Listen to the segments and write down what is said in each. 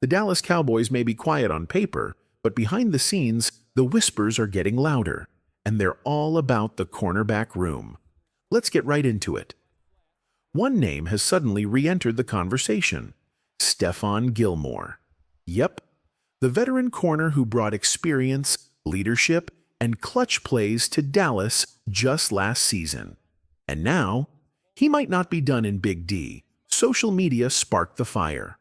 The Dallas Cowboys may be quiet on paper, but behind the scenes, the whispers are getting louder, and they're all about the cornerback room. Let's get right into it. One name has suddenly re-entered the conversation: Stefon Gilmore. Yep, the veteran corner who brought experience, leadership, and clutch plays to Dallas just last season. And now, he might not be done in Big D. Social media sparked the fire.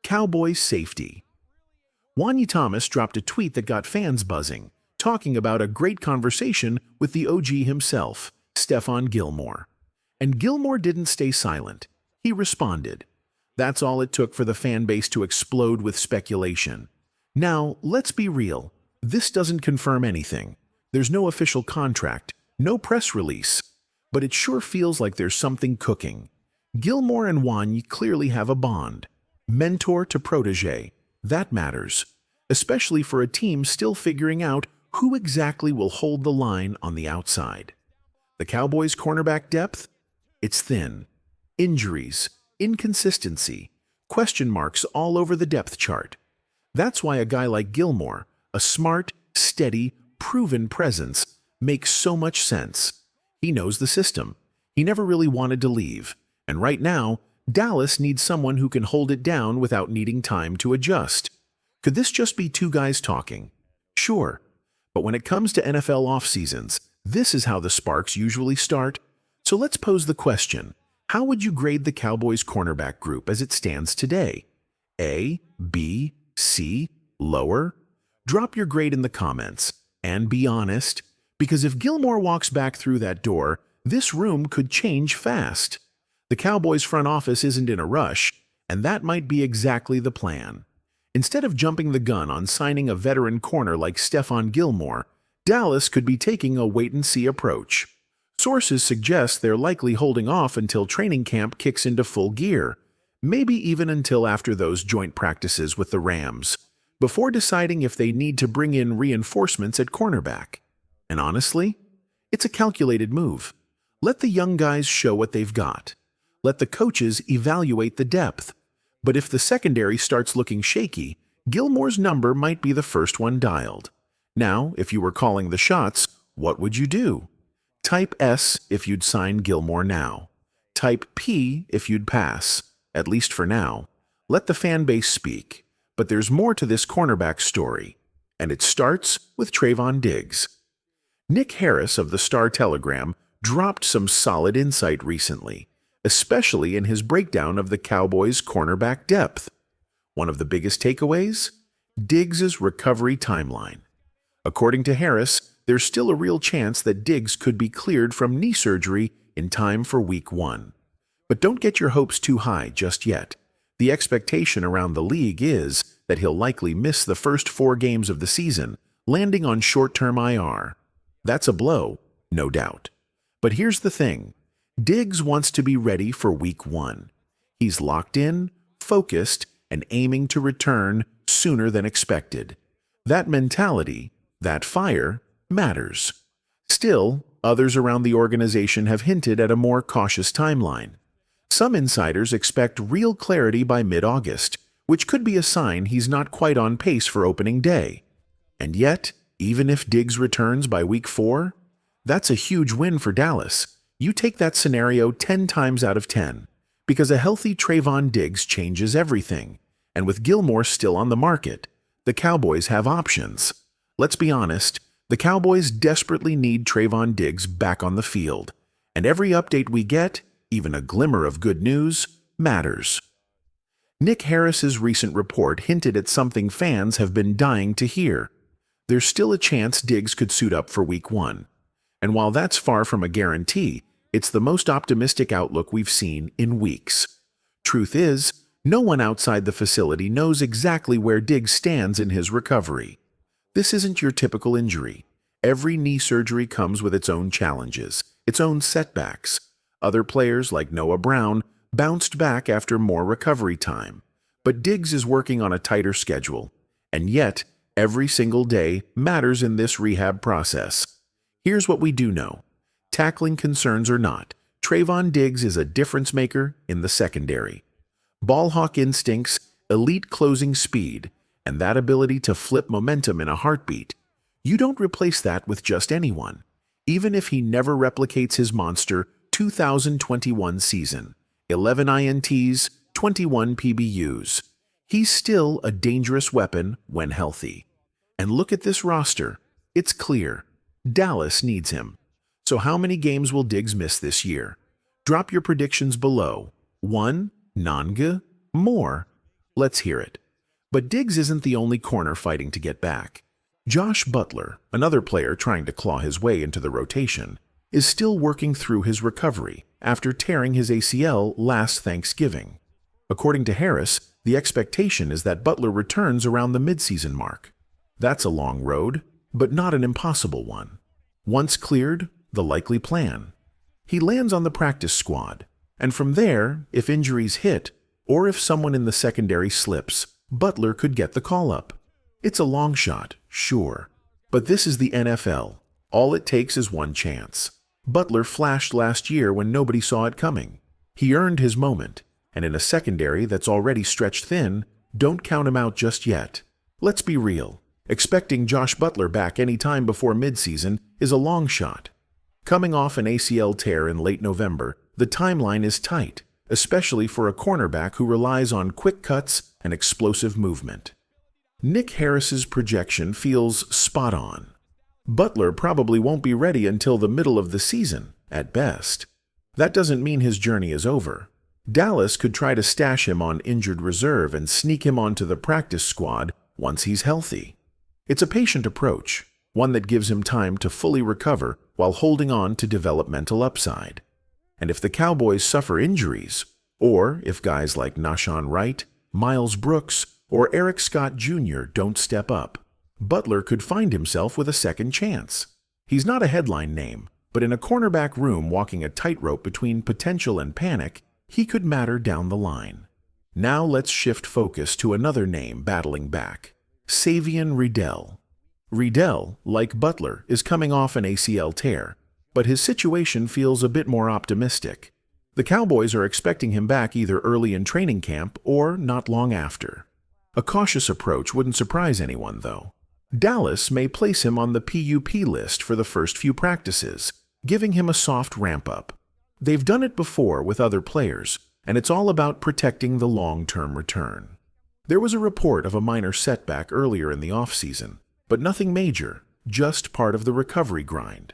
Cowboys safety. Juanyeh dropped a tweet that got fans buzzing, talking about a great conversation with the OG himself, Stefon Gilmore. And Gilmore didn't stay silent. He responded. That's all it took for the fan base to explode with speculation. Now, let's be real. This doesn't confirm anything. There's no official contract, no press release. But it sure feels like there's something cooking. Gilmore and Juanyeh clearly have a bond. Mentor to protege. That matters, especially for a team still figuring out who exactly will hold the line on the outside. The Cowboys' cornerback depth? It's thin. Injuries, inconsistency, question marks all over the depth chart. That's why a guy like Gilmore, a smart, steady, proven presence, makes so much sense. He knows the system. He never really wanted to leave. And right now, Dallas needs someone who can hold it down without needing time to adjust. Could this just be two guys talking? Sure. But when it comes to NFL off-seasons, this is how the sparks usually start. So let's pose the question. How would you grade the Cowboys cornerback group as it stands today? A, B, C, lower? Drop your grade in the comments. And be honest, because if Gilmore walks back through that door, this room could change fast. The Cowboys front office isn't in a rush, and that might be exactly the plan. Instead of jumping the gun on signing a veteran corner like Stefon Gilmore, Dallas could be taking a wait-and-see approach. Sources suggest they're likely holding off until training camp kicks into full gear, maybe even until after those joint practices with the Rams, before deciding if they need to bring in reinforcements at cornerback. And honestly, it's a calculated move. Let the young guys show what they've got. Let the coaches evaluate the depth. But if the secondary starts looking shaky, Gilmore's number might be the first one dialed. Now, if you were calling the shots, what would you do? Type S if you'd sign Gilmore now. Type P if you'd pass, at least for now. Let the fan base speak. But there's more to this cornerback story. And it starts with Trayvon Diggs. Nick Harris of the Star-Telegram dropped some solid insight recently, especially in his breakdown of the Cowboys' cornerback depth. One of the biggest takeaways? Diggs' recovery timeline. According to Harris, there's still a real chance that Diggs could be cleared from knee surgery in time for Week 1. But don't get your hopes too high just yet. The expectation around the league is that he'll likely miss the first 4 games of the season, landing on short-term IR. That's a blow, no doubt. But here's the thing. Diggs wants to be ready for Week 1. He's locked in, focused, and aiming to return sooner than expected. That mentality, that fire, matters. Still, others around the organization have hinted at a more cautious timeline. Some insiders expect real clarity by mid-August, which could be a sign he's not quite on pace for opening day. And yet, even if Diggs returns by Week 4, that's a huge win for Dallas. You take that scenario 10 times out of 10, because a healthy Trayvon Diggs changes everything. And with Gilmore still on the market, the Cowboys have options. Let's be honest, the Cowboys desperately need Trayvon Diggs back on the field. And every update we get, even a glimmer of good news, matters. Nick Harris's recent report hinted at something fans have been dying to hear. There's still a chance Diggs could suit up for Week 1. And while that's far from a guarantee, it's the most optimistic outlook we've seen in weeks. Truth is, no one outside the facility knows exactly where Diggs stands in his recovery. This isn't your typical injury. Every knee surgery comes with its own challenges, its own setbacks. Other players, like Noah Brown, bounced back after more recovery time. But Diggs is working on a tighter schedule. And yet, every single day matters in this rehab process. Here's what we do know. Tackling concerns or not, Trayvon Diggs is a difference maker in the secondary. Ball hawk instincts elite closing speed, and that ability to flip momentum in a heartbeat. You don't replace that with just anyone, even if he never replicates his monster 2021 season. 11 INTs, 21 PBUs. He's still a dangerous weapon when healthy. And look at this roster. It's clear. Dallas needs him. So how many games will Diggs miss this year? Drop your predictions below. 1, none, more. Let's hear it. But Diggs isn't the only corner fighting to get back. Josh Butler, another player trying to claw his way into the rotation, is still working through his recovery after tearing his ACL last Thanksgiving. According to Harris, the expectation is that Butler returns around the midseason mark. That's a long road, but not an impossible one. Once cleared, the likely plan. He lands on the practice squad, and from there, if injuries hit, or if someone in the secondary slips, Butler could get the call-up. It's a long shot, sure, but this is the NFL. All it takes is one chance. Butler flashed last year when nobody saw it coming. He earned his moment, and in a secondary that's already stretched thin, don't count him out just yet. Let's be real. Expecting Josh Butler back any time before midseason is a long shot. Coming off an ACL tear in late November, the timeline is tight, especially for a cornerback who relies on quick cuts and explosive movement. Nick Harris's projection feels spot on. Butler probably won't be ready until the middle of the season, at best. That doesn't mean his journey is over. Dallas could try to stash him on injured reserve and sneak him onto the practice squad once he's healthy. It's a patient approach, one that gives him time to fully recover while holding on to developmental upside. And if the Cowboys suffer injuries, or if guys like Nahshon Wright, Miles Brooks, or Eric Scott Jr. don't step up, Butler could find himself with a second chance. He's not a headline name, but in a cornerback room walking a tightrope between potential and panic, he could matter down the line. Now let's shift focus to another name battling back, Savian Redell. Redell, like Butler, is coming off an ACL tear, but his situation feels a bit more optimistic. The Cowboys are expecting him back either early in training camp or not long after. A cautious approach wouldn't surprise anyone, though. Dallas may place him on the PUP list for the first few practices, giving him a soft ramp-up. They've done it before with other players, and it's all about protecting the long-term return. There was a report of a minor setback earlier in the offseason, but nothing major, just part of the recovery grind.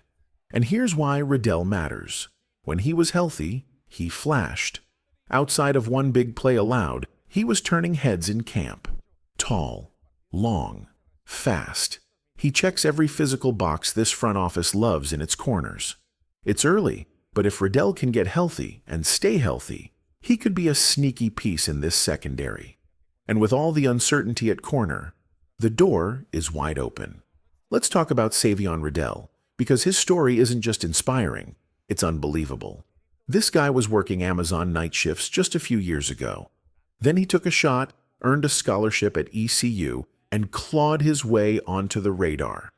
And here's why Redell matters. When he was healthy, he flashed. Outside of one big play allowed, he was turning heads in camp. Tall, long, fast. He checks every physical box this front office loves in its corners. It's early, but if Redell can get healthy and stay healthy, he could be a sneaky piece in this secondary. And with all the uncertainty at corner, the door is wide open. Let's talk about Savian Redell, because his story isn't just inspiring, it's unbelievable. This guy was working Amazon night shifts just a few years ago. Then he took a shot, earned a scholarship at ECU, and clawed his way onto the radar.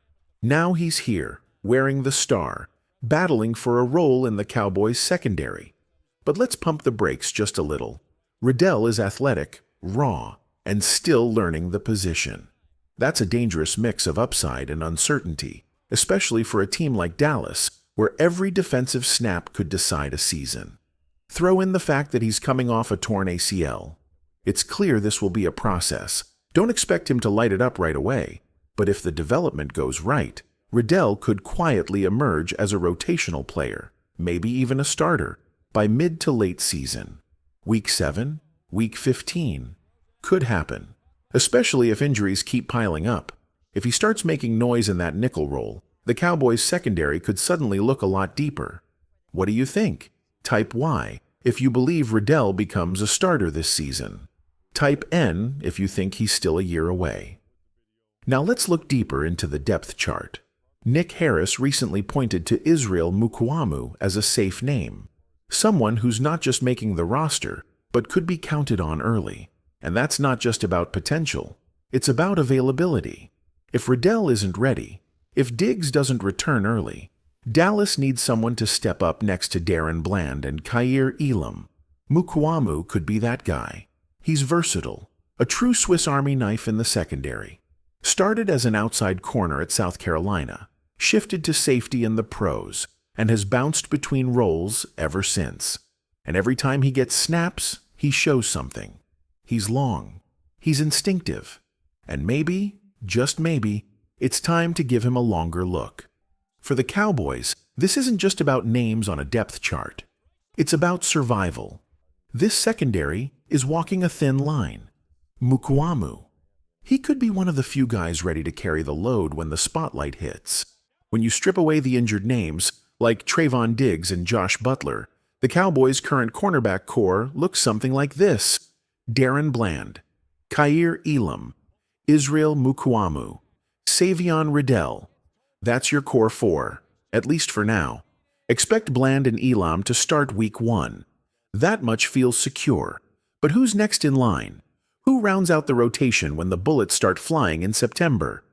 Now he's here, wearing the star, battling for a role in the Cowboys' secondary. But let's pump the brakes just a little. Redell is athletic, raw, and still learning the position. That's a dangerous mix of upside and uncertainty, especially for a team like Dallas, where every defensive snap could decide a season. Throw in the fact that he's coming off a torn ACL. It's clear this will be a process. Don't expect him to light it up right away, but if the development goes right, Redell could quietly emerge as a rotational player, maybe even a starter, by mid to late season. Week 7, Week 15. Could happen, especially if injuries keep piling up. If he starts making noise in that nickel role, the Cowboys' secondary could suddenly look a lot deeper. What do you think? Type Y if you believe Redell becomes a starter this season. Type N if you think he's still a year away. Now let's look deeper into the depth chart. Nick Harris recently pointed to Israel Mukuamu as a safe name, someone who's not just making the roster, but could be counted on early. And that's not just about potential, it's about availability. If Redell isn't ready, if Diggs doesn't return early, Dallas needs someone to step up next to Darren Bland and Kaiir Elam. Mukuamu could be that guy. He's versatile, A true Swiss Army knife in the secondary. Started as an outside corner at South Carolina, shifted to safety in the pros, and has bounced between roles ever since. And every time he gets snaps, he shows something. He's long. He's instinctive. And maybe, just maybe, it's time to give him a longer look. For the Cowboys, this isn't just about names on a depth chart. It's about survival. This secondary is walking a thin line. Mukuamu. He could be one of the few guys ready to carry the load when the spotlight hits. When you strip away the injured names, like Trayvon Diggs and Josh Butler, the Cowboys' current cornerback core looks something like this: Darren Bland, Caelen, Israel Mukuamu, Savian Redell. That's your core four, at least for now. Expect Bland and Elam to start week 1. That much feels secure. But who's next in line? Who rounds out the rotation when the bullets start flying in September?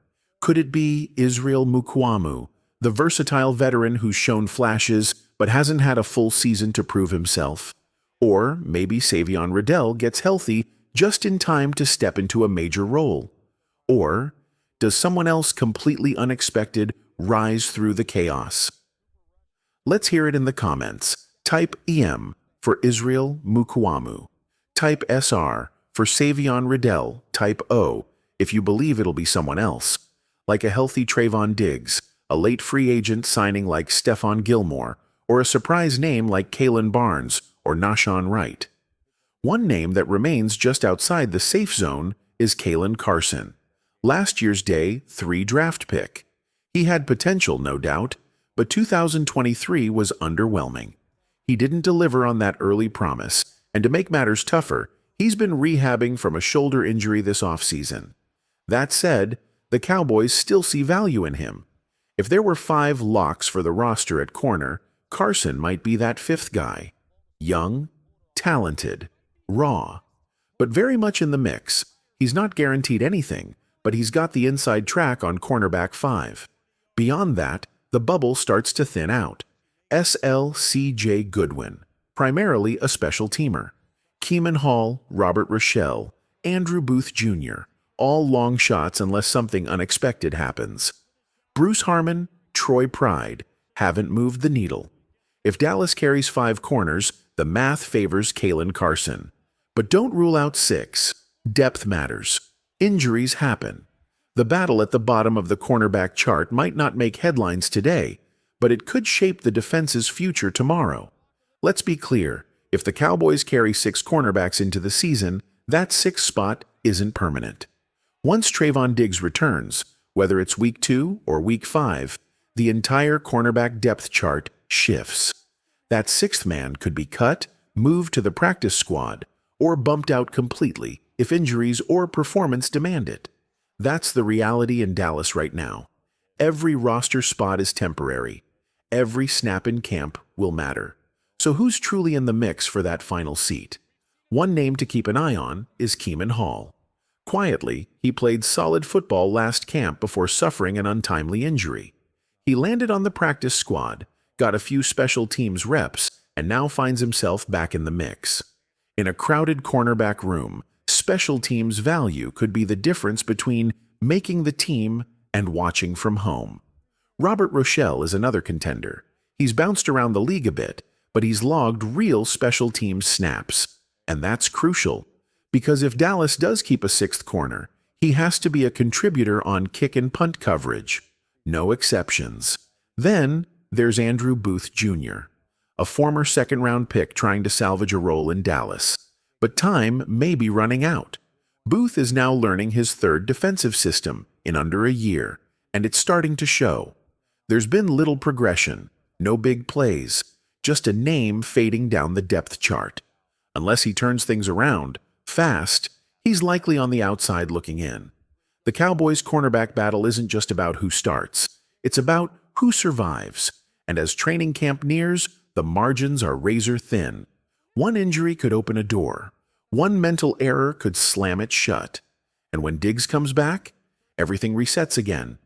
Could it be Israel Mukuamu, the versatile veteran who's shown flashes but hasn't had a full season to prove himself? Or maybe Savian Redell gets healthy just in time to step into a major role? Or does someone else completely unexpected rise through the chaos? Let's hear it in the comments. Type EM for Israel Mukuamu. Type SR for Savian Redell. Type O if you believe it'll be someone else, like a healthy Trayvon Diggs, a late free agent signing like Stefon Gilmore, or a surprise name like Caelen or Nahshon Wright. One name that remains just outside the safe zone is Carson. Last year's day 3 draft pick. He had potential, no doubt, but 2023 was underwhelming. He didn't deliver on that early promise, and to make matters tougher, he's been rehabbing from a shoulder injury this offseason. That said, the Cowboys still see value in him. If there were 5 locks for the roster at corner, Carson might be that 5th guy. Young, talented, raw, but very much in the mix. He's not guaranteed anything, but he's got the inside track on cornerback 5. Beyond that, the bubble starts to thin out. SLCJ Goodwin, primarily a special teamer. Kemon Hall, Robert Rochelle, Andrew Booth Jr., all long shots unless something unexpected happens. Bruce Harmon, Troy Pride, haven't moved the needle. If Dallas carries 5 corners, the math favors Carson. But don't rule out 6. Depth matters. Injuries happen. The battle at the bottom of the cornerback chart might not make headlines today, but it could shape the defense's future tomorrow. Let's be clear, if the Cowboys carry 6 cornerbacks into the season, that 6th spot isn't permanent. Once Trayvon Diggs returns, whether it's week 2 or week 5, the entire cornerback depth chart shifts. That 6th man could be cut, moved to the practice squad, or bumped out completely if injuries or performance demand it. That's the reality in Dallas right now. Every roster spot is temporary. Every snap in camp will matter. So who's truly in the mix for that final seat? One name to keep an eye on is Kemon Hall. Quietly, he played solid football last camp before suffering an untimely injury. He landed on the practice squad, got a few special teams reps, and now finds himself back in the mix. In a crowded cornerback room, special teams value could be the difference between making the team and watching from home. Robert Rochelle is another contender. He's bounced around the league a bit, but he's logged real special teams snaps. And that's crucial, because if Dallas does keep a 6th corner, he has to be a contributor on kick and punt coverage. No exceptions. Then there's Andrew Booth Jr., a former 2nd-round pick trying to salvage a role in Dallas. But time may be running out. Booth is now learning his 3rd defensive system in under a year, and it's starting to show. There's been little progression, no big plays, just a name fading down the depth chart. Unless he turns things around fast, he's likely on the outside looking in. The Cowboys' cornerback battle isn't just about who starts. It's about who survives. And as training camp nears, the margins are razor thin. One injury could open a door. One mental error could slam it shut. And when Diggs comes back, everything resets again.